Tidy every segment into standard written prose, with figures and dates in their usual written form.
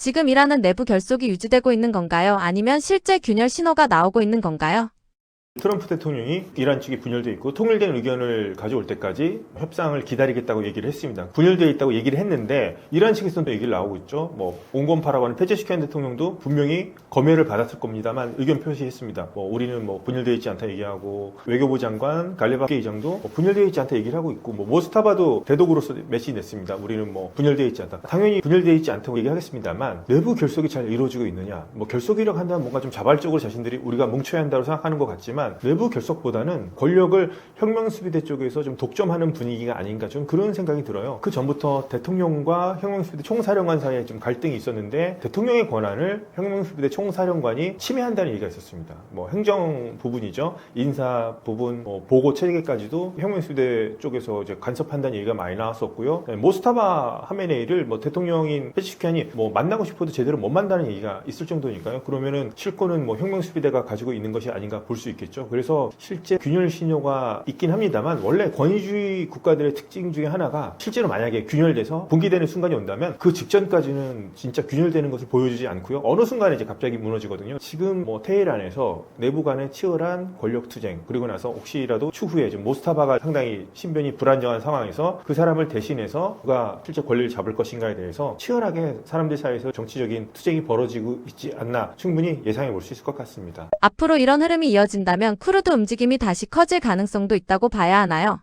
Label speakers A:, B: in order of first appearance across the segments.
A: 지금 이란은 내부 결속이 유지되고 있는 건가요? 아니면 실제 균열 신호가 나오고 있는 건가요?
B: 트럼프 대통령이 이란 측이 분열되어 있고 통일된 의견을 가져올 때까지 협상을 기다리겠다고 얘기를 했습니다. 분열되어 있다고 얘기를 했는데 이란 측에서는 또 얘기를 나오고 있죠. 온건파라고 하는 페제시키안 대통령도 분명히 검열을 받았을 겁니다만 의견 표시했습니다. 우리는 분열되어 있지 않다 얘기하고 외교부 장관 갈레바게 의장도 분열되어 있지 않다 얘기를 하고 있고 모스타바도 대독으로서 메시지 냈습니다. 우리는 분열되어 있지 않다. 당연히 분열되어 있지 않다고 얘기하겠습니다만 내부 결속이 잘 이루어지고 있느냐. 결속이라고 한다면 뭔가 좀 자발적으로 자신들이 우리가 뭉쳐야 한다고 생각하는 것 같지만 내부 결속보다는 권력을 혁명수비대 쪽에서 좀 독점하는 분위기가 아닌가 좀 그런 생각이 들어요. 그 전부터 대통령과 혁명수비대 총사령관 사이에 좀 갈등이 있었는데 대통령의 권한을 혁명수비대 총사령관이 침해한다는 얘기가 있었습니다. 행정 부분이죠. 인사 부분, 보고 체계까지도 혁명수비대 쪽에서 이제 간섭한다는 얘기가 많이 나왔었고요. 모스타바 하메네이를 대통령인 페제시키안이 만나고 싶어도 제대로 못 만나는 얘기가 있을 정도니까요. 그러면은 실권은 혁명수비대가 가지고 있는 것이 아닌가 볼 수 있겠죠. 그래서 실제 균열 신호가 있긴 합니다만 원래 권위주의 국가들의 특징 중에 하나가 실제로 만약에 균열돼서 붕괴되는 순간이 온다면 그 직전까지는 진짜 균열되는 것을 보여주지 않고요. 어느 순간에 이제 갑자기 무너지거든요. 지금 테헤란에서 내부 간의 치열한 권력 투쟁 그리고 나서 혹시라도 추후에 좀 모스타바가 상당히 신변이 불안정한 상황에서 그 사람을 대신해서 누가 실제 권리를 잡을 것인가에 대해서 치열하게 사람들 사이에서 정치적인 투쟁이 벌어지고 있지 않나 충분히 예상해 볼 수 있을 것 같습니다.
A: 앞으로 이런 흐름이 이어진다면 쿠르드 움직임이 다시 커질 가능성도 있다고 봐야 하나요?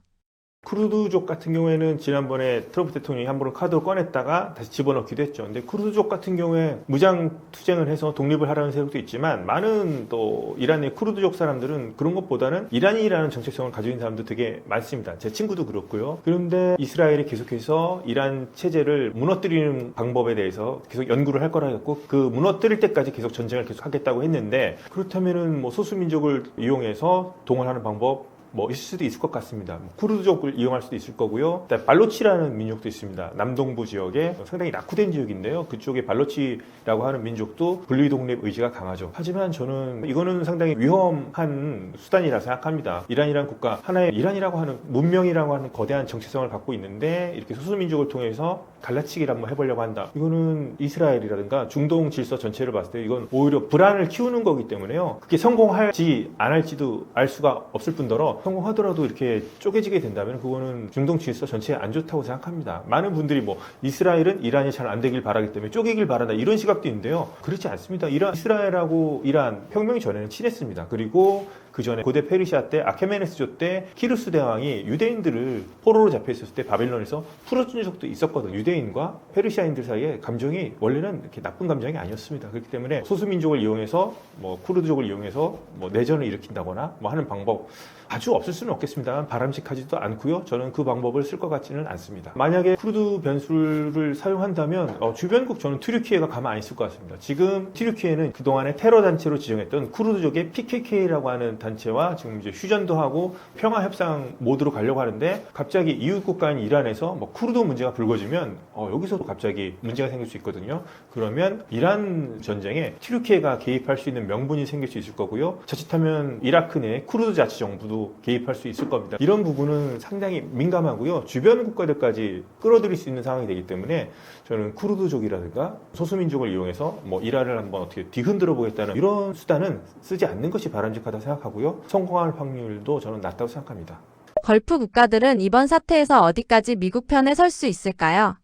B: 쿠르드족 같은 경우에는 지난번에 트럼프 대통령이 한 번은 카드를 꺼냈다가 다시 집어넣기도 했죠. 근데 쿠르드족 같은 경우에 무장 투쟁을 해서 독립을 하라는 세력도 있지만 많은 또 이란의 쿠르드족 사람들은 그런 것보다는 이란이라는 정체성을 가지고 있는 사람도 되게 많습니다. 제 친구도 그렇고요. 그런데 이스라엘이 계속해서 이란 체제를 무너뜨리는 방법에 대해서 계속 연구를 할 거라 했고 그 무너뜨릴 때까지 계속 전쟁을 계속 하겠다고 했는데 그렇다면은 소수민족을 이용해서 동원하는 방법 있을 수도 있을 것 같습니다. 쿠르드족을 이용할 수도 있을 거고요. 발로치라는 민족도 있습니다. 남동부 지역에 상당히 낙후된 지역인데요. 그쪽에 발로치라고 하는 민족도 분리 독립 의지가 강하죠. 하지만 저는 이거는 상당히 위험한 수단이라 생각합니다. 이란이라는 국가 하나의 이란이라고 하는 문명이라고 하는 거대한 정체성을 갖고 있는데 이렇게 소수민족을 통해서 갈라치기를 한번 해보려고 한다. 이거는 이스라엘이라든가 중동 질서 전체를 봤을 때 이건 오히려 불안을 키우는 거기 때문에요. 그게 성공할지 안 할지도 알 수가 없을 뿐더러 성공하더라도 이렇게 쪼개지게 된다면 그거는 중동 질서 전체에 안 좋다고 생각합니다. 많은 분들이 이스라엘은 이란이 잘 안 되길 바라기 때문에 쪼개길 바란다 이런 시각도 있는데요. 그렇지 않습니다. 이스라엘하고 이란 혁명이 전에는 친했습니다. 그리고 그 전에 고대 페르시아 때 아케메네스조 때 키루스 대왕이 유대인들을 포로로 잡혀 있었을 때 바벨론에서 풀어준 적도 있었거든요. 유대인과 페르시아인들 사이에 감정이 원래는 이렇게 나쁜 감정이 아니었습니다. 그렇기 때문에 소수민족을 이용해서 쿠르드족을 이용해서 내전을 일으킨다거나 하는 방법 아주 없을 수는 없겠습니다만 바람직하지도 않고요. 저는 그 방법을 쓸 것 같지는 않습니다. 만약에 쿠르드 변수를 사용한다면 주변국 저는 튀르키예가 가만 안 있을 것 같습니다. 지금 튀르키예는 그동안에 테러 단체로 지정했던 쿠르드족의 PKK라고 하는 단체와 지금 이제 휴전도 하고 평화 협상 모드로 가려고 하는데 갑자기 이웃 국가인 이란에서 쿠르드 문제가 불거지면 여기서도 갑자기 문제가 생길 수 있거든요. 그러면 이란 전쟁에 튀르키예가 개입할 수 있는 명분이 생길 수 있을 거고요. 자칫하면 이라크 내 쿠르드 자치 정부도 개입할 수 있을 겁니다. 이런 부분은 상당히 민감하고요. 주변 국가들까지 끌어들일 수 있는 상황이 되기 때문에 저는 쿠르드족이라든가 소수민족을 이용해서 이란을 한번 어떻게 뒤흔들어 보겠다는 이런 수단은 쓰지 않는 것이 바람직하다고 생각하고요. 성공할 확률도 저는 낮다고 생각합니다.
A: 걸프 국가들은 이번 사태에서 어디까지 미국 편에 설 수 있을까요?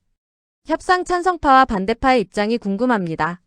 A: 협상 찬성파와 반대파의 입장이 궁금합니다.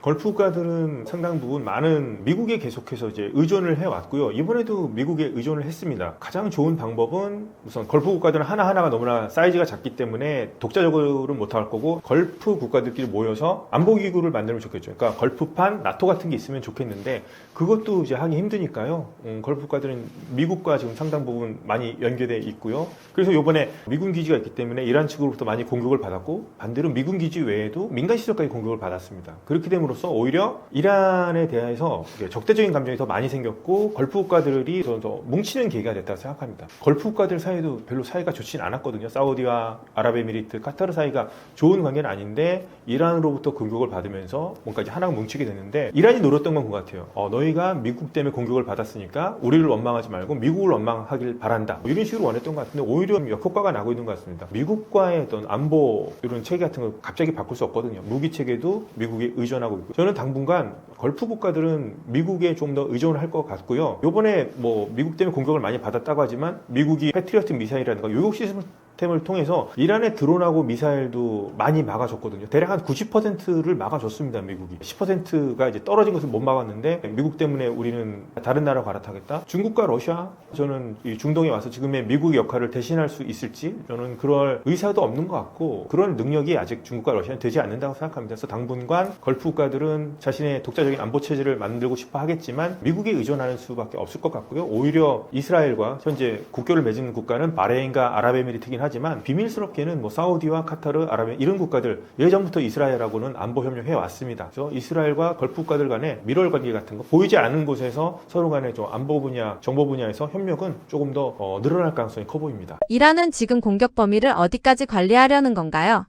B: 걸프 국가들은 상당 부분 많은 미국에 계속해서 이제 의존을 해왔고요. 이번에도 미국에 의존을 했습니다. 가장 좋은 방법은 우선 걸프 국가들은 하나하나가 너무나 사이즈가 작기 때문에 독자적으로는 못할 거고 걸프 국가들끼리 모여서 안보기구를 만들면 좋겠죠. 그러니까 걸프판 나토 같은 게 있으면 좋겠는데 그것도 이제 하기 힘드니까요. 걸프 국가들은 미국과 지금 상당 부분 많이 연계돼 있고요. 그래서 이번에 미군 기지가 있기 때문에 이란 측으로부터 많이 공격을 받았고 반대로 미군 기지 외에도 민간 시설까지 공격을 받았습니다. 그렇게 되므로 함으로써 오히려 이란에 대해서 적대적인 감정이 더 많이 생겼고 걸프 국가들이 더 뭉치는 계기가 됐다고 생각합니다. 걸프 국가들 사이도 별로 사이가 좋지는 않았거든요. 사우디와 아랍에미리트, 카타르 사이가 좋은 관계는 아닌데 이란으로부터 공격을 받으면서 뭔가 이제 하나가 뭉치게 됐는데 이란이 노렸던 건 그것 같아요. 너희가 미국 때문에 공격을 받았으니까 우리를 원망하지 말고 미국을 원망하길 바란다. 이런 식으로 원했던 것 같은데 오히려 역효과가 나고 있는 것 같습니다. 미국과의 어떤 안보 이런 체계 같은 거 갑자기 바꿀 수 없거든요. 무기 체계도 미국에 의존하고 있고 저는 당분간 걸프 국가들은 미국에 좀 더 의존을 할 것 같고요. 요번에 뭐 미국 때문에 공격을 많이 받았다고 하지만 미국이 패트리어트 미사일이라든가 요격 시스템을 통해서 이란의 드론하고 미사일도 많이 막아줬거든요. 대략 한 90%를 막아줬습니다. 미국이 10%가 이제 떨어진 것을 못 막았는데 미국 때문에 우리는 다른 나라로 갈아타겠다. 중국과 러시아 저는 이 중동에 와서 지금의 미국의 역할을 대신할 수 있을지 저는 그럴 의사도 없는 것 같고 그런 능력이 아직 중국과 러시아는 되지 않는다고 생각합니다. 그래서 당분간 걸프 국가들은 자신의 독자적인 안보 체제를 만들고 싶어 하겠지만 미국에 의존하는 수밖에 없을 것 같고요. 오히려 이스라엘과 현재 국교를 맺은 국가는 바레인과 아랍에미리트긴 하지만 비밀스럽게는 뭐 사우디와 카타르, 아랍에 이런 국가들 예전부터 이스라엘하고는 안보 협력해 왔습니다. 그래서 이스라엘과 걸프 국가들 간의 밀월 관계 같은 거 보이지 않는 곳에서 서로 간의 좀 안보 분야, 정보 분야에서 협력은 조금 더 늘어날 가능성이 커 보입니다.
A: 이란은 지금 공격 범위를 어디까지 관리하려는 건가요?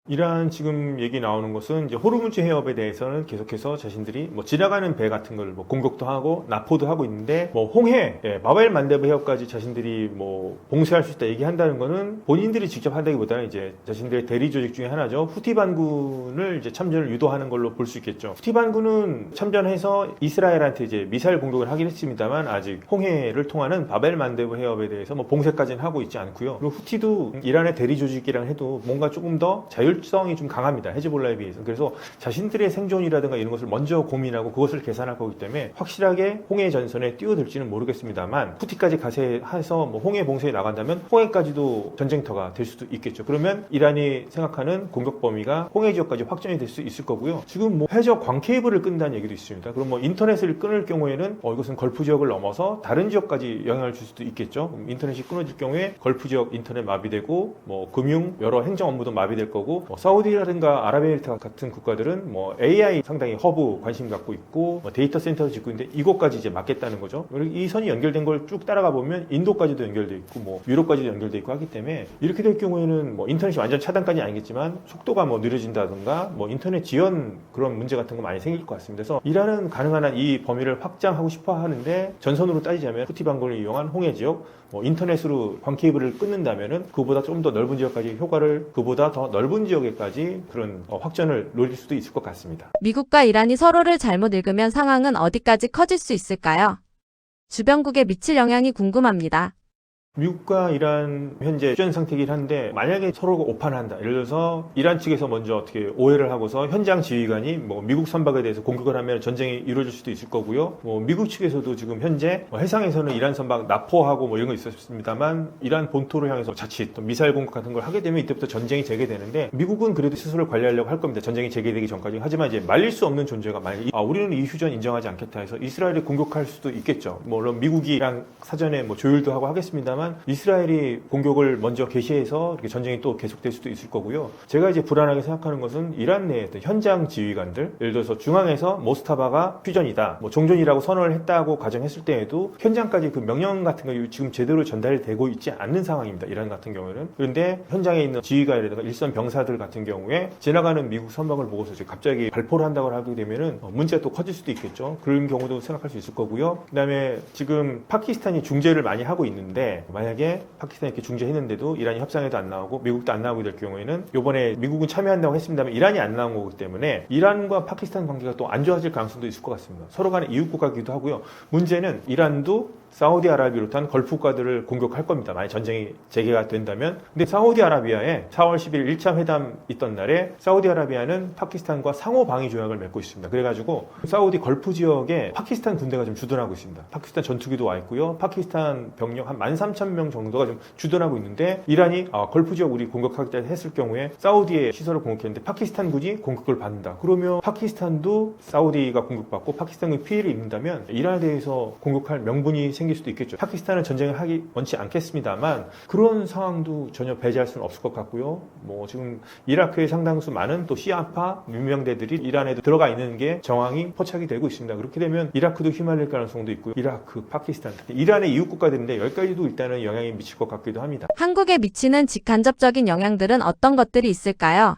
B: 이란 지금 얘기 나오는 것은 이제 호르무즈 해협에 대해서는 계속해서 자신들이 뭐 지나가는 배 같은 걸 뭐 공격도 하고 납포도 하고 있는데 뭐 홍해, 바벨 만데브 해협까지 자신들이 뭐 봉쇄할 수 있다 얘기한다는 거는 본인들이 직접 한다기보다는 이제 자신들의 대리 조직 중에 하나죠. 후티 반군을 이제 참전을 유도하는 걸로 볼 수 있겠죠. 후티 반군은 참전해서 이스라엘한테 이제 미사일 공격을 하긴 했습니다만 아직 홍해를 통하는 바벨 만데브 해협에 대해서 뭐 봉쇄까지는 하고 있지 않고요. 그리고 후티도 이란의 대리 조직이랑 해도 뭔가 조금 더 자율성이 좀 강합니다. 헤즈볼라에 비해서. 그래서 자신들의 생존이라든가 이런 것을 먼저 고민하고 그것을 계산할 거기 때문에 확실하게 홍해 전선에 뛰어들지는 모르겠습니다만 후티까지 가세해서 뭐 홍해 봉쇄에 나간다면 홍해까지도 전쟁터가 될 수도 있겠죠. 그러면 이란이 생각하는 공격 범위가 홍해 지역까지 확전이 될 수 있을 거고요. 지금 뭐 해저 광 케이블을 끈다는 얘기도 있습니다. 그럼 뭐 인터넷을 끊을 경우에는 이것은 걸프 지역을 넘어서 다른 지역까지 영향을 줄 수도 있겠죠. 인터넷이 끊어질 경우에 걸프 지역 인터넷 마비되고 뭐 금융 여러 행정 업무도 마비될 거고 사우디라든가 아랍에미리트 같은 국가들은 뭐 AI 상당히 허브 관심 갖고 있고 뭐 데이터 센터도 짓고 있는데 이곳까지 이제 막겠다는 거죠. 그리고 이 선이 연결된 걸 쭉 따라가 보면 인도까지도 연결돼 있고 뭐 유럽까지도 연결돼 있고 하기 때문에 이렇게 될 경우에는 뭐 인터넷이 완전 차단까지는 아니겠지만 속도가 뭐 느려진다든가 뭐 인터넷 지연 그런 문제 같은 거 많이 생길 것 같습니다. 그래서 이란은 가능한 한 이 범위를 확장하고 싶어 하는데 전선으로 따지자면 후티 반군을 이용한 홍해 지역 뭐 인터넷으로 광 케이블을 끊는다면은 그보다 좀 더 넓은 지역까지 효과를 그보다 더 넓은 지역에까지 그런 확전을 노릴 수도 있을 것 같습니다.
A: 미국과 이란이 서로를 잘못 읽으면 상황은 어디까지 커질 수 있을까요? 주변국에 미칠 영향이 궁금합니다.
B: 미국과 이란 현재 휴전 상태이긴 한데 만약에 서로가 오판한다. 예를 들어서 이란 측에서 먼저 어떻게 오해를 하고서 현장 지휘관이 뭐 미국 선박에 대해서 공격을 하면 전쟁이 이루어질 수도 있을 거고요. 뭐 미국 측에서도 지금 현재 뭐 해상에서는 이란 선박 납포하고 뭐 이런 거 있었습니다만 이란 본토를 향해서 자칫 또 미사일 공격 같은 걸 하게 되면 이때부터 전쟁이 재개되는데 미국은 그래도 스스로를 관리하려고 할 겁니다. 전쟁이 재개되기 전까지. 하지만 이제 말릴 수 없는 존재가 만약에 우리는 이 휴전 인정하지 않겠다 해서 이스라엘이 공격할 수도 있겠죠. 물론 미국이랑 사전에 뭐 조율도 하고 하겠습니다만 이스라엘이 공격을 먼저 개시해서 이렇게 전쟁이 또 계속될 수도 있을 거고요. 제가 이제 불안하게 생각하는 것은 이란 내의 현장 지휘관들, 예를 들어서 중앙에서 모스타바가 휴전이다, 뭐 종전이라고 선언을 했다고 가정했을 때에도 현장까지 그 명령 같은 거 지금 제대로 전달되고 있지 않는 상황입니다. 이란 같은 경우에는. 그런데 현장에 있는 지휘관이라든가 일선 병사들 같은 경우에 지나가는 미국 선박을 보고서 이제 갑자기 발포를 한다고 하게 되면은 문제가 또 커질 수도 있겠죠. 그런 경우도 생각할 수 있을 거고요. 그다음에 지금 파키스탄이 중재를 많이 하고 있는데 만약에 파키스탄이 이렇게 중재했는데도 이란이 협상에도 안 나오고 미국도 안 나오게 될 경우에는 이번에 미국은 참여한다고 했습니다만 이란이 안 나온 거기 때문에 이란과 파키스탄 관계가 또 안 좋아질 가능성도 있을 것 같습니다. 서로 간에 이웃 국가이기도 하고요. 문제는 이란도 사우디아라비아를 비롯한 걸프 국가들을 공격할 겁니다. 만약 전쟁이 재개가 된다면. 근데 사우디아라비아에 4월 10일 1차 회담 있던 날에 사우디아라비아는 파키스탄과 상호 방위 조약을 맺고 있습니다. 그래가지고 사우디 걸프 지역에 파키스탄 군대가 좀 주둔하고 있습니다. 파키스탄 전투기도 와 있고요. 파키스탄 병력 한 13,000명 정도가 좀 주둔하고 있는데 이란이 걸프 지역 우리 공격하겠다 했을 경우에 사우디의 시설을 공격했는데 파키스탄 군이 공격을 받는다. 그러면 파키스탄도 사우디가 공격받고 파키스탄군이 피해를 입는다면 이란에 대해서 공격할 명분이 생길 수도 있겠죠. 파키스탄은 전쟁을 하기 원치 않겠습니다만 그런 상황도 전혀 배제할 수는 없을 것 같고요. 뭐 지금 이라크의 상당수 많은 또 시아파 민병대들이 이란에도 들어가 있는 게 정황이 포착이 되고 있습니다. 그렇게 되면 이라크도 휘말릴 가능성도 있고요. 이라크, 파키스탄, 이란의 이웃 국가들인데 여기까지도 일단은 영향이 미칠 것 같기도 합니다.
A: 한국에 미치는 직간접적인 영향들은 어떤 것들이 있을까요?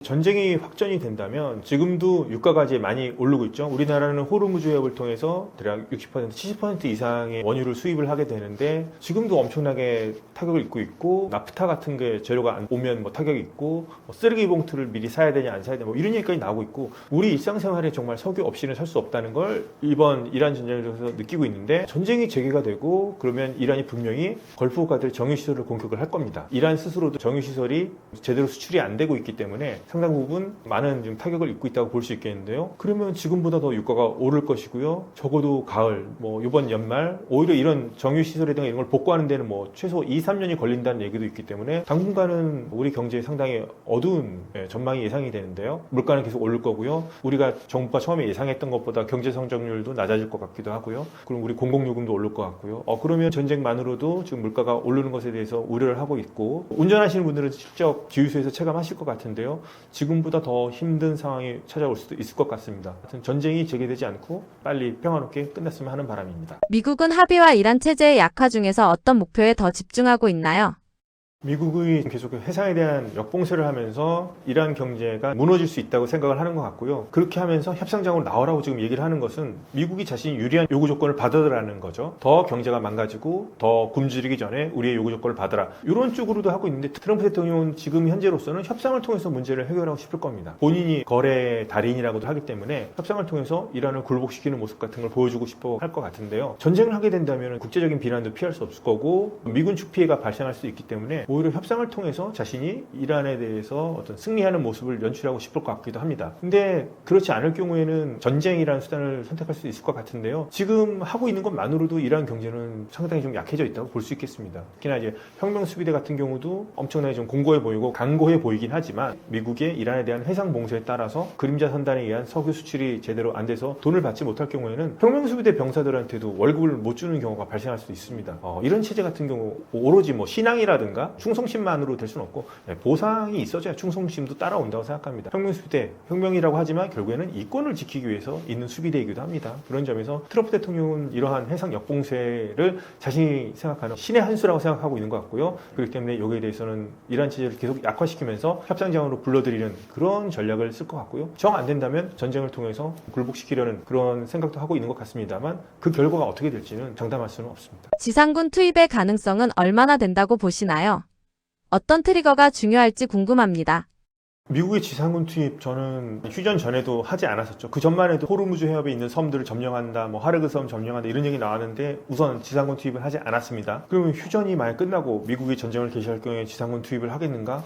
B: 전쟁이 확전이 된다면 지금도 유가가 이제 많이 오르고 있죠. 우리나라는 호르무즈 해협을 통해서 대략 60%, 70% 이상의 원유를 수입을 하게 되는데 지금도 엄청나게 타격을 입고 있고 나프타 같은 게 재료가 안 오면 뭐 타격이 있고 뭐 쓰레기 봉투를 미리 사야 되냐 안 사야 되냐 뭐 이런 얘기까지 나오고 있고 우리 일상생활에 정말 석유 없이는 살 수 없다는 걸 이번 이란 전쟁을 통해서 느끼고 있는데 전쟁이 재개가 되고 그러면 이란이 분명히 걸프 국가들 정유시설을 공격을 할 겁니다. 이란 스스로도 정유시설이 제대로 수출이 안 되고 있기 때문에 상당 부분 많은 지금 타격을 입고 있다고 볼 수 있겠는데요. 그러면 지금보다 더 유가가 오를 것이고요. 적어도 가을, 뭐 이번 연말 오히려 이런 정유시설이나 이런 걸 복구하는 데는 뭐 최소 2, 3년이 걸린다는 얘기도 있기 때문에 당분간은 우리 경제에 상당히 어두운 전망이 예상이 되는데요. 물가는 계속 오를 거고요. 우리가 정부가 처음에 예상했던 것보다 경제 성장률도 낮아질 것 같기도 하고요. 그럼 우리 공공요금도 오를 것 같고요. 그러면 전쟁만으로도 지금 물가가 오르는 것에 대해서 우려를 하고 있고 운전하시는 분들은 직접 주유소에서 체감하실 것 같은데요. 지금보다 더 힘든 상황이 찾아올 수도 있을 것 같습니다. 하여튼 전쟁이 재개되지 않고 빨리 평화롭게 끝났으면 하는 바람입니다.
A: 미국은 합의와 이란 체제의 약화 중에서 어떤 목표에 더 집중하고 있나요?
B: 미국이 계속 해상에 대한 역봉쇄를 하면서 이란 경제가 무너질 수 있다고 생각을 하는 것 같고요. 그렇게 하면서 협상장으로 나오라고 지금 얘기를 하는 것은 미국이 자신이 유리한 요구 조건을 받아들라는 거죠. 더 경제가 망가지고 더 굶주리기 전에 우리의 요구 조건을 받아라. 이런 쪽으로도 하고 있는데 트럼프 대통령은 지금 현재로서는 협상을 통해서 문제를 해결하고 싶을 겁니다. 본인이 거래 달인이라고도 하기 때문에 협상을 통해서 이란을 굴복시키는 모습 같은 걸 보여주고 싶어 할 것 같은데요. 전쟁을 하게 된다면 국제적인 비난도 피할 수 없을 거고 민군축 피해가 발생할 수 있기 때문에 오히려 협상을 통해서 자신이 이란에 대해서 어떤 승리하는 모습을 연출하고 싶을 것 같기도 합니다. 근데 그렇지 않을 경우에는 전쟁이라는 수단을 선택할 수 있을 것 같은데요. 지금 하고 있는 것만으로도 이란 경제는 상당히 좀 약해져 있다고 볼 수 있겠습니다. 특히나 이제 혁명수비대 같은 경우도 엄청나게 좀 공고해 보이고 강고해 보이긴 하지만 미국의 이란에 대한 해상 봉쇄에 따라서 그림자 선단에 의한 석유 수출이 제대로 안 돼서 돈을 받지 못할 경우에는 혁명수비대 병사들한테도 월급을 못 주는 경우가 발생할 수도 있습니다. 이런 체제 같은 경우 오로지 뭐 신앙이라든가 충성심만으로 될 수는 없고 보상이 있어져야 충성심도 따라온다고 생각합니다. 혁명수비대, 혁명이라고 하지만 결국에는 이권을 지키기 위해서 있는 수비대이기도 합니다. 그런 점에서 트럼프 대통령은 이러한 해상 역봉쇄를 자신이 생각하는 신의 한 수라고 생각하고 있는 것 같고요. 그렇기 때문에 여기에 대해서는 이란 체제를 계속 약화시키면서 협상장으로 불러들이는 그런 전략을 쓸 것 같고요. 정 안 된다면 전쟁을 통해서 굴복시키려는 그런 생각도 하고 있는 것 같습니다만 그 결과가 어떻게 될지는 장담할 수는 없습니다.
A: 지상군 투입의 가능성은 얼마나 된다고 보시나요? 어떤 트리거가 중요할지 궁금합니다.
B: 미국의 지상군 투입 저는 휴전 전에도 하지 않았었죠. 그 전만 해도 호르무즈 해협에 있는 섬들을 점령한다, 뭐 하르그 섬 점령한다 이런 얘기 나왔는데 우선 지상군 투입을 하지 않았습니다. 그러면 휴전이 만약 끝나고 미국이 전쟁을 개시할 경우에 지상군 투입을 하겠는가?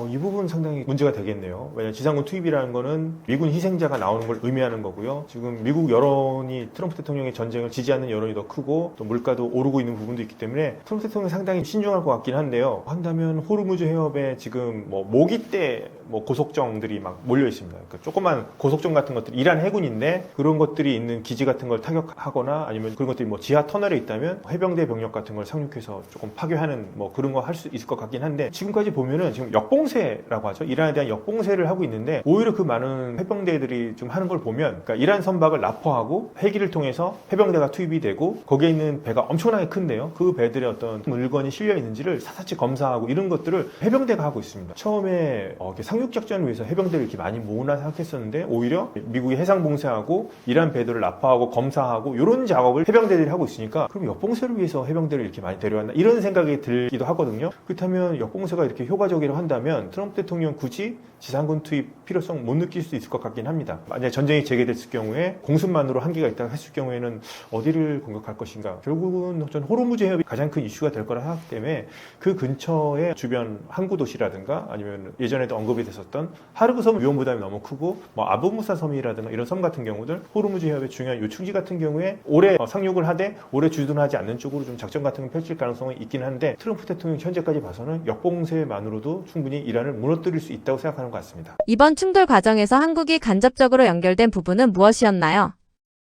B: 이 부분 상당히 문제가 되겠네요. 왜냐하면 지상군 투입이라는 거는 미군 희생자가 나오는 걸 의미하는 거고요. 지금 미국 여론이 트럼프 대통령의 전쟁을 지지하는 여론이 더 크고 또 물가도 오르고 있는 부분도 있기 때문에 트럼프 대통령이 상당히 신중할 것 같긴 한데요. 한다면 호르무즈 해협에 지금 뭐 모기떼 고속정들이 막 몰려 있습니다. 그러니까 조그만 고속정 같은 것들이 이란 해군인데 그런 것들이 있는 기지 같은 걸 타격하거나 아니면 그런 것들이 뭐 지하 터널에 있다면 해병대 병력 같은 걸 상륙해서 조금 파괴하는 뭐 그런 거 할 수 있을 것 같긴 한데 지금까지 보면은 지금 역봉쇄라고 하죠. 이란에 대한 역봉쇄를 하고 있는데 오히려 그 많은 해병대들이 지금 하는 걸 보면 그러니까 이란 선박을 납포하고 헬기를 통해서 해병대가 투입이 되고 거기에 있는 배가 엄청나게 큰데요. 그 배들의 어떤 물건이 실려 있는지를 사사치 검사하고 이런 것들을 해병대가 하고 있습니다. 처음에 상륙 작전을 위해서 해병대를 이렇게 많이 모으나 생각했었는데 오히려 미국이 해상 봉쇄하고 이란 배들을 납포하고 검사하고 이런 작업을 해병대들이 하고 있으니까 그럼 역봉쇄를 위해서 해병대를 이렇게 많이 데려왔나 이런 생각이 들기도 하거든요. 그렇다면 역봉쇄가 이렇게 효과적이라고 한다면 트럼프 대통령 굳이 지상군 투입 필요성 못 느낄 수도 있을 것 같긴 합니다. 만약에 전쟁이 재개됐을 경우에 공습만으로 한계가 있다고 했을 경우에는 어디를 공격할 것인가. 결국은 전 호르무즈 해협이 가장 큰 이슈가 될 거라 생각하기 때문에 그 근처에 주변 항구 도시라든가 아니면 예전에도 언급이 됐었던 하르그 섬 위험 부담이 너무 크고 뭐 아부무사 섬이라든가 이런 섬 같은 경우들 호르무즈 해협의 중요한 요충지 같은 경우에 오래 상륙을 하되 오래 주둔하지 않는 쪽으로 좀 작전 같은 걸 펼칠 가능성이 있긴 한데 트럼프 대통령 현재까지 봐서는 역봉쇄만으로도 충분히 이란을 무너뜨릴 수 있다고 생각하는 것 같습니다.
A: 이번 충돌 과정에서 한국이 간접적으로 연결된 부분은 무엇이었나요?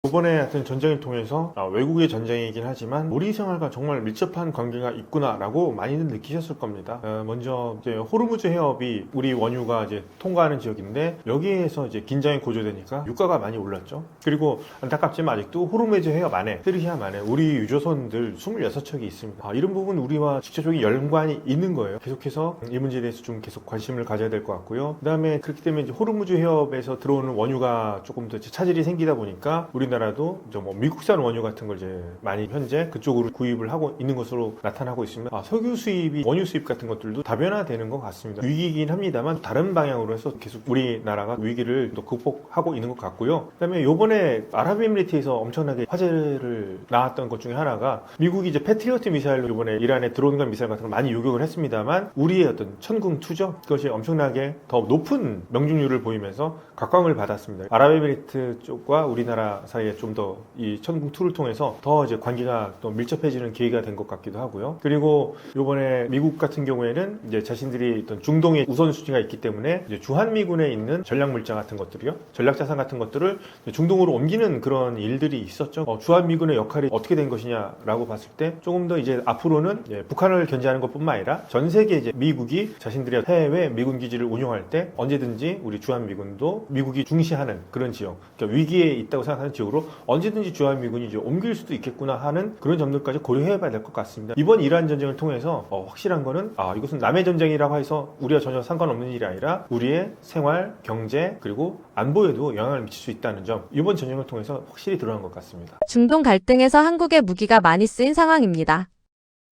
B: 이번에 하여튼 전쟁을 통해서 외국의 전쟁이긴 하지만 우리 생활과 정말 밀접한 관계가 있구나라고 많이들 느끼셨을 겁니다. 먼저 이제 호르무즈 해협이 우리 원유가 이제 통과하는 지역인데 여기에서 이제 긴장이 고조되니까 유가가 많이 올랐죠. 그리고 안타깝지만 아직도 호르무즈 해협 안에 페르시아 안에 우리 유조선들 26척이 있습니다. 이런 부분 우리와 직접적인 연관이 있는 거예요. 계속해서 이 문제에 대해서 좀 계속 관심을 가져야 될 것 같고요. 그다음에 그렇기 때문에 이제 호르무즈 해협에서 들어오는 원유가 조금 더 차질이 생기다 보니까 우리나라도 이제 뭐 미국산 원유 같은 걸 이제 많이 현재 그쪽으로 구입을 하고 있는 것으로 나타나고 있습니다. 석유 수입이 원유 수입 같은 것들도 다변화되는 것 같습니다. 위기이긴 합니다만 다른 방향으로 해서 계속 우리나라가 위기를 또 극복하고 있는 것 같고요. 그다음에 요번에 아랍에미리트에서 엄청나게 화제를 나왔던 것 중에 하나가 미국이 이제 패트리어트 미사일로 이번에 이란에 드론과 미사일 같은 걸 많이 요격을 했습니다만 우리의 어떤 천궁2죠. 그것이 엄청나게 더 높은 명중률을 보이면서 각광을 받았습니다. 아랍에미리트 쪽과 우리나라 사이에 좀 더 이 천궁2를 통해서 더 이제 관계가 또 밀접해지는 계기가 된 것 같기도 하고요. 그리고 이번에 미국 같은 경우에는 이제 자신들이 어떤 중동의 우선순위가 있기 때문에 이제 주한미군에 있는 전략물자 같은 것들이요, 전략자산 같은 것들을 중동으로 옮기는 그런 일들이 있었죠. 주한미군의 역할이 어떻게 된 것이냐라고 봤을 때 조금 더 이제 앞으로는 북한을 견제하는 것뿐만 아니라 전 세계 이제 미국이 자신들의 해외 미군 기지를 운용할 때 언제든지 우리 주한미군도 미국이 중시하는 그런 지역, 그러니까 위기에 있다고 생각하는 지역으로 언제든지 주한미군이 이제 옮길 수도 있겠구나 하는 그런 점들까지 고려해봐야 될 것 같습니다. 이번 이란 전쟁을 통해서 확실한 거는 이것은 남의 전쟁이라고 해서 우리와 전혀 상관없는 일이 아니라 우리의 생활, 경제 그리고 안보에도 영향을 미칠 수 있다는 점, 이번 전쟁을 통해서 확실히 드러난 것 같습니다.
A: 중동 갈등에서 한국의 무기가 많이 쓰인 상황입니다.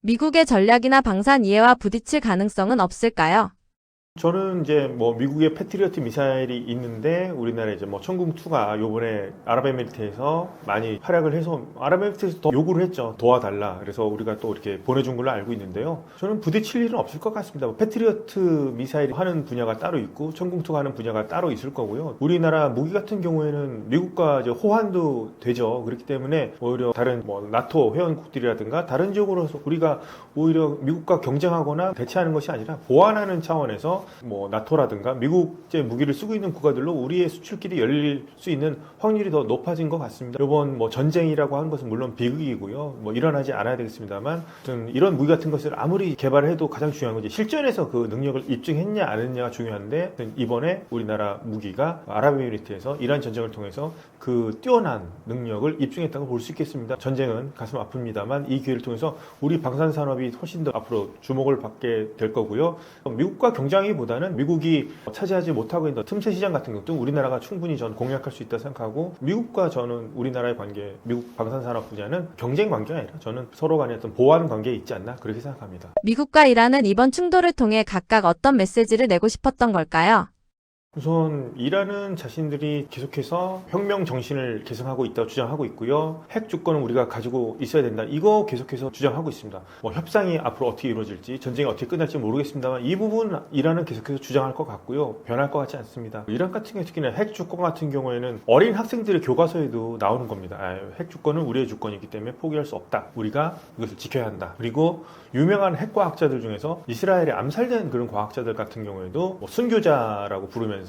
A: 미국의 전략이나 방산 이해와 부딪힐 가능성은 없을까요?
B: 저는 이제 뭐 미국의 패트리어트 미사일이 있는데 우리나라 이제 뭐 천궁2가 요번에 아랍에미리트에서 많이 활약을 해서 아랍에미리트에서 더 요구를 했죠. 도와달라. 그래서 우리가 또 이렇게 보내준 걸로 알고 있는데요. 저는 부딪힐 일은 없을 것 같습니다. 뭐 패트리어트 미사일 하는 분야가 따로 있고 천궁2가 하는 분야가 따로 있을 거고요. 우리나라 무기 같은 경우에는 미국과 이제 호환도 되죠. 그렇기 때문에 오히려 다른 뭐 나토 회원국들이라든가 다른 지역으로서 우리가 오히려 미국과 경쟁하거나 대체하는 것이 아니라 보완하는 차원에서 뭐 나토라든가 미국제 무기를 쓰고 있는 국가들로 우리의 수출길이 열릴 수 있는 확률이 더 높아진 것 같습니다. 이번 뭐 전쟁이라고 하는 것은 물론 비극이고요. 뭐 일어나지 않아야 되겠습니다만 이런 무기 같은 것을 아무리 개발을 해도 가장 중요한 건 이제 실전에서 그 능력을 입증했냐 안 했냐가 중요한데 이번에 우리나라 무기가 아랍에미리트에서 이란 전쟁을 통해서 그 뛰어난 능력을 입증했다고 볼 수 있겠습니다. 전쟁은 가슴 아픕니다만 이 기회를 통해서 우리 방산 산업이 훨씬 더 앞으로 주목을 받게 될 거고요. 미국과 경쟁이 보다는 미국이 차지하지 못하고 있는 틈새 시장 같은 것도 우리나라가 충분히 저는 공략할 수 있다 생각하고 미국과 저는 우리나라의 관계, 미국 방산산업 분야는 경쟁 관계가 아니라 저는 서로 간에 어떤 보완 관계에 있지 않나 그렇게 생각합니다.
A: 미국과 이란은 이번 충돌을 통해 각각 어떤 메시지를 내고 싶었던 걸까요?
B: 우선 이란은 자신들이 계속해서 혁명 정신을 계승하고 있다고 주장하고 있고요. 핵 주권은 우리가 가지고 있어야 된다. 이거 계속해서 주장하고 있습니다. 뭐 협상이 앞으로 어떻게 이루어질지, 전쟁이 어떻게 끝날지 모르겠습니다만 이 부분 이란은 계속해서 주장할 것 같고요. 변할 것 같지 않습니다. 이란 같은 경우 특히나 핵 주권 같은 경우에는 어린 학생들의 교과서에도 나오는 겁니다. 핵 주권은 우리의 주권이기 때문에 포기할 수 없다. 우리가 이것을 지켜야 한다. 그리고 유명한 핵과학자들 중에서 이스라엘에 암살된 그런 과학자들 같은 경우에도 뭐 순교자라고 부르면서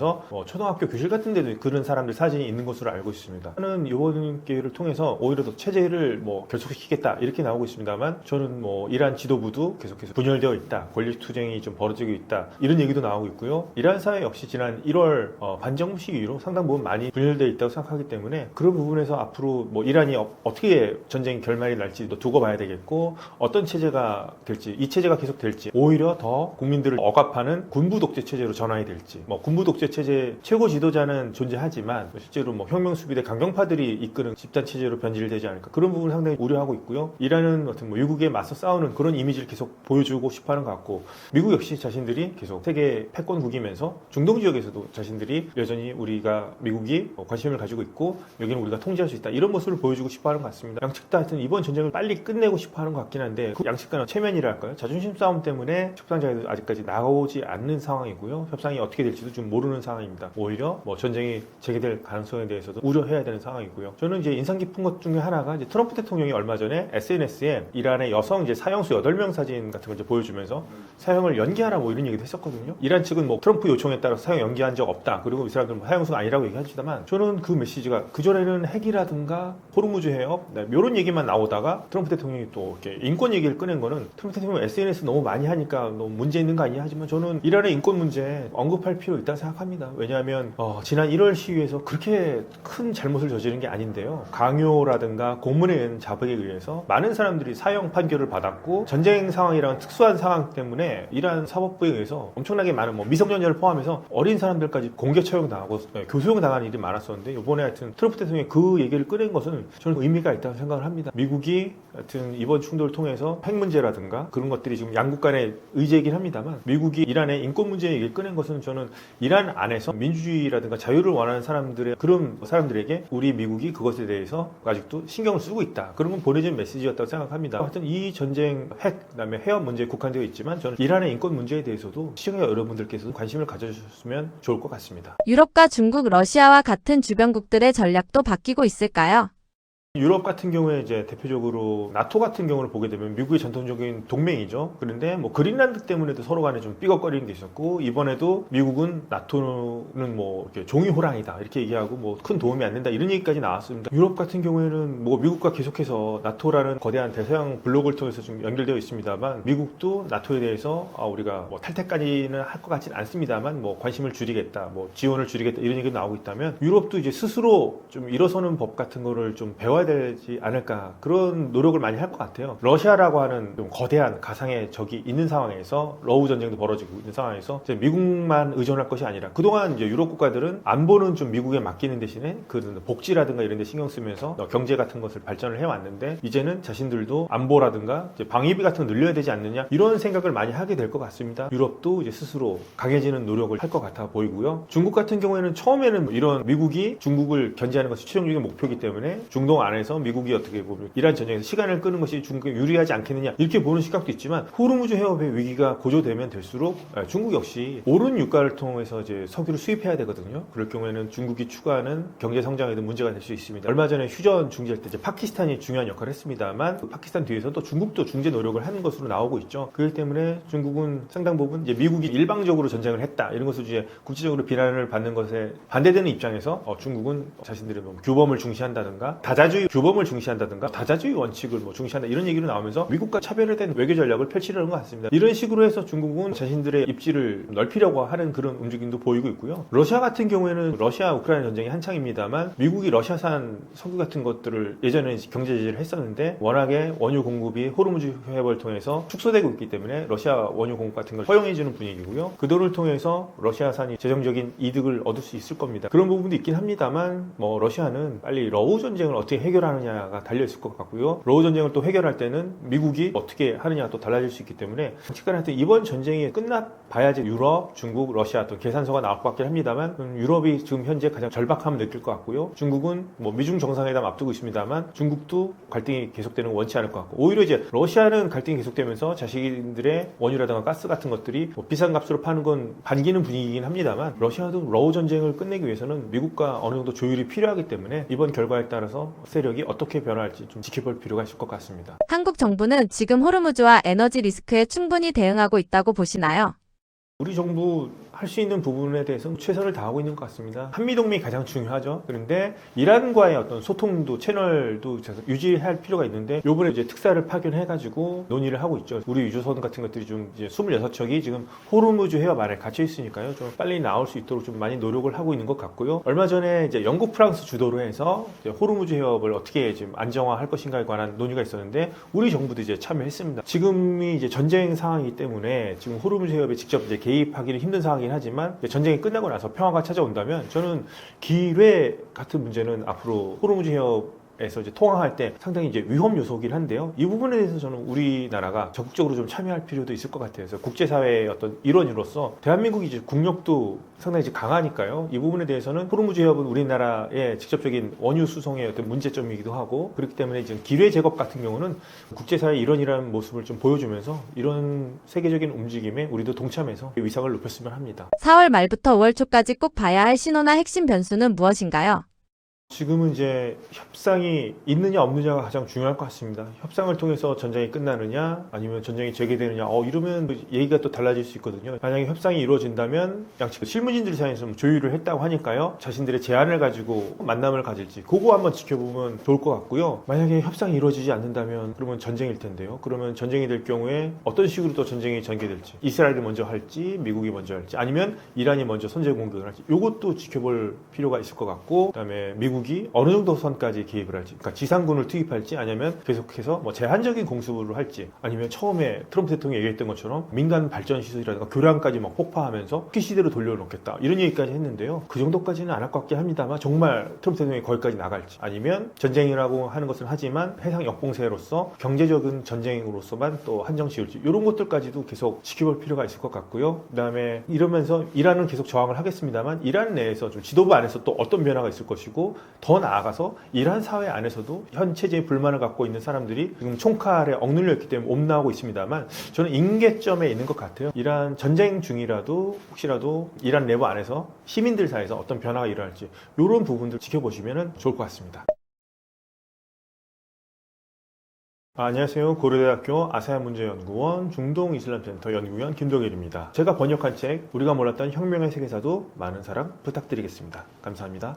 B: 초등학교 교실 같은 데도 그런 사람들 사진이 있는 것으로 알고 있습니다. 저는 이번 기회를 통해서 오히려 더 체제를 결속시키겠다 이렇게 나오고 있습니다만 저는 이란 지도부도 계속해서 분열되어 있다. 권力투쟁이 좀 벌어지고 있다. 이런 얘기도 나오고 있고요. 이란 사회 역시 지난 1월 반정부식 이후로 상당 부분 많이 분열되어 있다고 생각하기 때문에 그런 부분에서 앞으로 이란이 어떻게 전쟁 결말이 날지 두고 봐야 되겠고 어떤 체제가 될지 이 체제가 계속 될지 오히려 더 국민들을 억압하는 군부 독재 체제로 전환이 될지 군부 독재 체제 최고 지도자는 존재하지만 실제로 혁명 수비대 강경파들이 이끄는 집단 체제로 변질되지 않을까 그런 부분을 상당히 우려하고 있고요. 이란은 어떤 미국에 맞서 싸우는 그런 이미지를 계속 보여주고 싶어하는 것 같고 미국 역시 자신들이 계속 세계 패권국이면서 중동 지역에서도 자신들이 여전히 우리가 미국이 관심을 가지고 있고 여기는 우리가 통제할 수 있다 이런 모습을 보여주고 싶어하는 것 같습니다. 양측 다 하여튼 이번 전쟁을 빨리 끝내고 싶어하는 것 같긴 한데 그 양측 간의 체면이랄까요? 자존심 싸움 때문에 협상 자리도 아직까지 나오지 않는 상황이고요. 협상이 어떻게 될지도 좀 모르는 모르는 상황입니다. 오히려 뭐 전쟁이 재개될 가능성에 대해서도 우려해야 되는 상황이고요. 저는 이제 인상 깊은 것 중에 하나가 이제 트럼프 대통령이 얼마 전에 SNS에 이란의 여성 이제 사형수 8명 사진 같은 걸 이제 보여주면서 사형을 연기하라 뭐 이런 얘기도 했었거든요. 이란 측은 뭐 트럼프 요청에 따라서 사형 연기한 적 없다. 그리고 이 사람들은 뭐 사형수가 아니라고 얘기하지만 저는 그 메시지가 그전에는 핵이라든가 호르무즈 해협 이런 얘기만 나오다가 트럼프 대통령이 또 이렇게 인권 얘기를 꺼낸 거는 트럼프 대통령 SNS 너무 많이 하니까 너무 문제 있는 거 아니냐 하지만 저는 이란의 인권 문제 언급할 필요 있다고 생각합니다. 왜냐하면 지난 1월 시위에서 그렇게 큰 잘못을 저지른 게 아닌데요. 강요라든가 고문에 의한 자백에 의해서 많은 사람들이 사형 판결을 받았고 전쟁 상황이랑 특수한 상황 때문에 이란 사법부에 의해서 엄청나게 많은 뭐 미성년자를 포함해서 어린 사람들까지 공개 처형 당하고 교수형 당하는 일이 많았었는데 이번에 하여튼 트럼프 대통령이 그 얘기를 꺼낸 것은 저는 의미가 있다고 생각을 합니다. 미국이 하여튼 이번 충돌을 통해서 핵 문제라든가 그런 것들이 지금 양국 간의 의제이긴 합니다만 미국이 이란의 인권 문제 얘기를 꺼낸 것은 저는 이란 안에서 민주주의라든가 자유를 원하는 사람들의 그런 사람들에게 우리 미국이 그것에 대해서 아직도 신경을 쓰고 있다. 그런 건 보내준 메시지였다고 생각합니다. 하여튼 이 전쟁 핵 그다음에 해협 문제에 국한되어 있지만 저는 이란의 인권 문제에 대해서도 시청자 여러분들께서도 관심을 가져주셨으면 좋을 것 같습니다.
A: 유럽과 중국, 러시아와 같은 주변국들의 전략도 바뀌고 있을까요?
B: 유럽 같은 경우에 이제 대표적으로 나토 같은 경우를 보게 되면 미국의 전통적인 동맹이죠. 그런데 뭐 그린란드 때문에도 서로 간에 좀 삐걱거리는 게 있었고 이번에도 미국은 나토는 뭐 이렇게 종이 호랑이다 이렇게 얘기하고 뭐 큰 도움이 안 된다 이런 얘기까지 나왔습니다. 유럽 같은 경우에는 뭐 미국과 계속해서 나토라는 거대한 대서양 블록을 통해서 좀 연결되어 있습니다만 미국도 나토에 대해서 우리가 뭐 탈퇴까지는 할 것 같지는 않습니다만 뭐 관심을 줄이겠다, 뭐 지원을 줄이겠다 이런 얘기가 나오고 있다면 유럽도 이제 스스로 좀 일어서는 법 같은 거를 좀 배워야 되지 않을까 그런 노력을 많이 할 것 같아요. 러시아라고 하는 좀 거대한 가상의 적이 있는 상황에서 러우 전쟁도 벌어지고 있는 상황에서 이제 미국만 의존할 것이 아니라 그동안 이제 유럽 국가들은 안보는 좀 미국에 맡기는 대신에 그 복지라든가 이런 데 신경 쓰면서 경제 같은 것을 발전을 해왔는데 이제는 자신들도 안보라든가 이제 방위비 같은 걸 늘려야 되지 않느냐 이런 생각을 많이 하게 될 것 같습니다. 유럽도 이제 스스로 강해지는 노력을 할 것 같아 보이고요. 중국 같은 경우에는 처음에는 이런 미국이 중국을 견제하는 것이 최종적인 목표이기 때문에 중동 안에서 미국이 어떻게 보면 이란 전쟁에서 시간을 끄는 것이 중국에 유리하지 않겠느냐 이렇게 보는 시각도 있지만 호르무즈 해협의 위기가 고조되면 될수록 중국 역시 오른 유가를 통해서 이제 석유를 수입해야 되거든요. 그럴 경우에는 중국이 추구하는 경제 성장에도 문제가 될 수 있습니다. 얼마 전에 휴전 중재할 때 이제 파키스탄이 중요한 역할을 했습니다만 그 파키스탄 뒤에서 또 중국도 중재 노력을 하는 것으로 나오고 있죠. 그렇기 때문에 중국은 상당 부분 이제 미국이 일방적으로 전쟁을 했다 이런 것을 이제 국제적으로 비난을 받는 것에 반대되는 입장에서 중국은 자신들의 뭐 규범을 중시한다든가 다자주의 규범을 중시한다든가 다자주의 원칙을 뭐 중시한다 이런 얘기로 나오면서 미국과 차별화된 외교 전략을 펼치려는 것 같습니다. 이런 식으로 해서 중국은 자신들의 입지를 넓히려고 하는 그런 움직임도 보이고 있고요. 러시아 같은 경우에는 러시아 우크라이나 전쟁이 한창입니다만 미국이 러시아산 석유 같은 것들을 예전에 경제 제재를 했었는데 워낙에 원유 공급이 호르무즈 해협을 통해서 축소되고 있기 때문에 러시아 원유 공급 같은 걸 허용해주는 분위기고요. 그도를 통해서 러시아산이 재정적인 이득을 얻을 수 있을 겁니다. 그런 부분도 있긴 합니다만 뭐 러시아는 빨리 러우 전쟁을 어떻게 해결하느냐가 달려있을 것 같고요. 러우 전쟁을 또 해결할 때는 미국이 어떻게 하느냐가 또 달라질 수 있기 때문에 솔직히 하여튼 이번 전쟁이 끝나봐야지 유럽, 중국, 러시아 또 계산서가 나올 것 같긴 합니다만 유럽이 지금 현재 가장 절박함을 느낄 것 같고요. 중국은 뭐 미중 정상회담 앞두고 있습니다만 중국도 갈등이 계속되는 거 원치 않을 것 같고 오히려 이제 러시아는 갈등이 계속되면서 자신들의 원유라든가 가스 같은 것들이 뭐 비싼 값으로 파는 건 반기는 분위기이긴 합니다만 러시아도 러우 전쟁을 끝내기 위해서는 미국과 어느 정도 조율이 필요하기 때문에 이번 결과에 따라서 세력이 어떻게 변화할지 좀 지켜볼 필요가 있을 것 같습니다.
A: 한국 정부는 지금 호르무즈와 에너지 리스크에 충분히 대응하고 있다고 보시나요?
B: 우리 정부 할 수 있는 부분에 대해서는 최선을 다하고 있는 것 같습니다. 한미동맹이 가장 중요하죠. 그런데 이란과의 어떤 소통도 채널도 유지할 필요가 있는데 요번에 이제 특사를 파견해가지고 논의를 하고 있죠. 우리 유조선 같은 것들이 좀 이제 26척이 지금 호르무즈 해협 안에 갇혀 있으니까요. 좀 빨리 나올 수 있도록 좀 많이 노력을 하고 있는 것 같고요. 얼마 전에 이제 영국, 프랑스 주도로 해서 이제 호르무즈 해협을 어떻게 지금 안정화할 것인가에 관한 논의가 있었는데 우리 정부도 이제 참여했습니다. 지금이 이제 전쟁 상황이기 때문에 지금 호르무즈 해협에 직접 이제 개입하기는 힘든 상황이긴 하지만 전쟁이 끝나고 나서 평화가 찾아온다면 저는 기뢰 같은 문제는 앞으로 호르무즈 해협 에서 이제 통화할 때 상당히 이제 위험 요소긴 한데요. 이 부분에 대해서 저는 우리나라가 적극적으로 좀 참여할 필요도 있을 것 같아요. 그래서 국제사회의 어떤 일원으로서 대한민국이 이제 국력도 상당히 이제 강하니까요. 이 부분에 대해서는 호르무즈 해협은 우리나라의 직접적인 원유 수송의 어떤 문제점이기도 하고 그렇기 때문에 이제 기뢰 제거 같은 경우는 국제사회의 일원이라는 모습을 좀 보여주면서 이런 세계적인 움직임에 우리도 동참해서 위상을 높였으면 합니다.
A: 4월 말부터 5월 초까지 꼭 봐야 할 신호나 핵심 변수는 무엇인가요?
B: 지금은 이제 협상이 있느냐 없느냐가 가장 중요할 것 같습니다. 협상을 통해서 전쟁이 끝나느냐 아니면 전쟁이 재개되느냐 이러면 얘기가 또 달라질 수 있거든요. 만약에 협상이 이루어진다면 양측 실무진들 사이에서 조율을 했다고 하니까요. 자신들의 제안을 가지고 만남을 가질지 그거 한번 지켜보면 좋을 것 같고요. 만약에 협상이 이루어지지 않는다면 그러면 전쟁일 텐데요. 그러면 전쟁이 될 경우에 어떤 식으로 또 전쟁이 전개될지 이스라엘이 먼저 할지 미국이 먼저 할지 아니면 이란이 먼저 선제 공격을 할지 이것도 지켜볼 필요가 있을 것 같고 그다음에 미국이 어느 정도 선까지 개입을 할지, 그러니까 지상군을 투입할지 아니면 계속해서 뭐 제한적인 공습을 할지 아니면 처음에 트럼프 대통령이 얘기했던 것처럼 민간 발전 시설이라든가 교량까지 막 폭파하면서 기시대로 돌려놓겠다 이런 얘기까지 했는데요. 그 정도까지는 안 할 것 같긴 합니다만 정말 트럼프 대통령이 거기까지 나갈지 아니면 전쟁이라고 하는 것은 하지만 해상 역봉쇄로서 경제적인 전쟁으로서만 또 한정 지을지 이런 것들까지도 계속 지켜볼 필요가 있을 것 같고요. 그다음에 이러면서 이란은 계속 저항을 하겠습니다만 이란 내에서 좀 지도부 안에서 또 어떤 변화가 있을 것이고 더 나아가서 이란 사회 안에서도 현 체제에 불만을 갖고 있는 사람들이 지금 총칼에 억눌려 있기 때문에 옴나오고 있습니다만 저는 임계점에 있는 것 같아요. 이란 전쟁 중이라도 혹시라도 이란 내부 안에서 시민들 사이에서 어떤 변화가 일어날지 이런 부분들 지켜보시면 좋을 것 같습니다. 안녕하세요. 고려대학교 아세안문제연구원 중동이슬람센터 연구위원 김동일입니다. 제가 번역한 책 우리가 몰랐던 혁명의 세계사도 많은 사랑 부탁드리겠습니다. 감사합니다.